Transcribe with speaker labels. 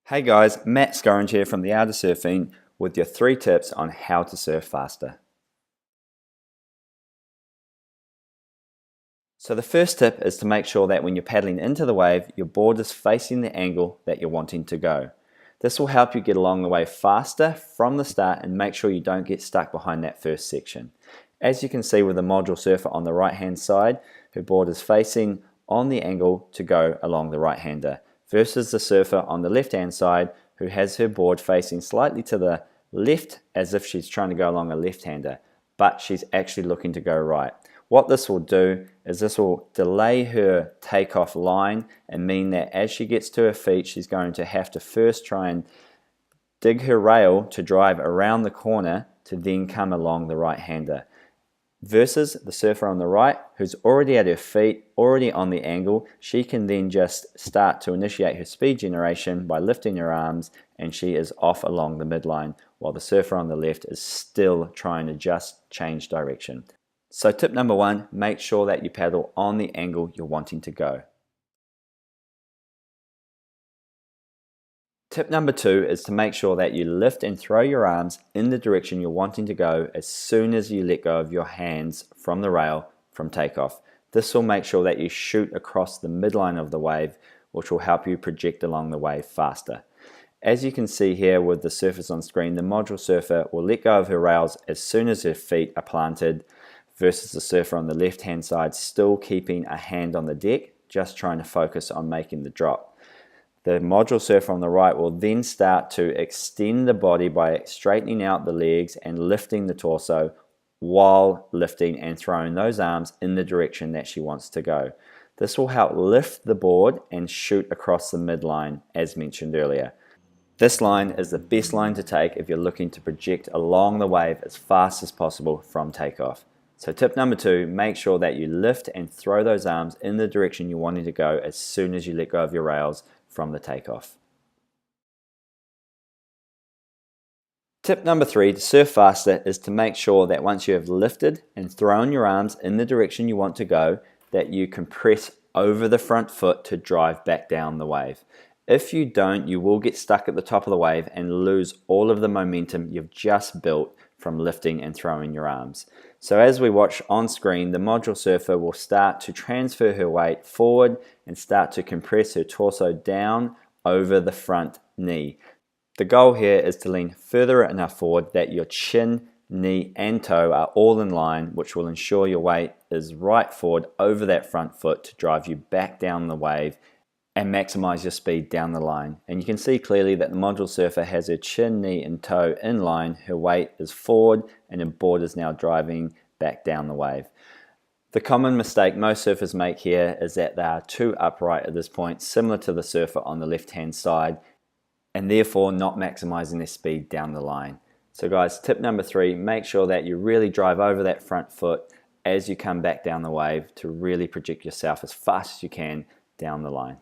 Speaker 1: Hey guys, Matt Scorange here from The Art of Surfing with your 3 tips on how to surf faster. So the first tip is to make sure that when you're paddling into the wave, your board is facing the angle that you're wanting to go. This will help you get along the wave faster from the start and make sure you don't get stuck behind that first section. As you can see with the module surfer on the right hand side, her board is facing on the angle to go along the right hander, versus the surfer on the left hand side who has her board facing slightly to the left as if she's trying to go along a left hander, but she's actually looking to go right. What this will do is this will delay her takeoff line and mean that as she gets to her feet, she's going to have to first try and dig her rail to drive around the corner to then come along the right hander. Versus the surfer on the right, who's already at her feet, already on the angle, she can then just start to initiate her speed generation by lifting her arms, and she is off along the midline, while the surfer on the left is still trying to just change direction. So tip number 1, make sure that you paddle on the angle you're wanting to go. Tip number 2 is to make sure that you lift and throw your arms in the direction you're wanting to go as soon as you let go of your hands from the rail from takeoff. This will make sure that you shoot across the midline of the wave, which will help you project along the wave faster. As you can see here with the surfers on screen, the module surfer will let go of her rails as soon as her feet are planted, versus the surfer on the left hand side still keeping a hand on the deck, just trying to focus on making the drop. The module surfer on the right will then start to extend the body by straightening out the legs and lifting the torso while lifting and throwing those arms in the direction that she wants to go. This will help lift the board and shoot across the midline as mentioned earlier. This line is the best line to take if you're looking to project along the wave as fast as possible from takeoff. So tip number 2, make sure that you lift and throw those arms in the direction you're wanting to go as soon as you let go of your rails from the takeoff. Tip number 3 to surf faster is to make sure that once you have lifted and thrown your arms in the direction you want to go, that you compress over the front foot to drive back down the wave. If you don't, you will get stuck at the top of the wave and lose all of the momentum you've just built from lifting and throwing your arms. So as we watch on screen, the module surfer will start to transfer her weight forward and start to compress her torso down over the front knee. The goal here is to lean further enough forward that your chin, knee and toe are all in line, which will ensure your weight is right forward over that front foot to drive you back down the wave and maximize your speed down the line. And you can see clearly that the module surfer has her chin, knee and toe in line, her weight is forward and her board is now driving back down the wave. The common mistake most surfers make here is that they are too upright at this point, similar to the surfer on the left hand side, and therefore not maximizing their speed down the line. So guys, tip number 3, make sure that you really drive over that front foot as you come back down the wave to really project yourself as fast as you can down the line.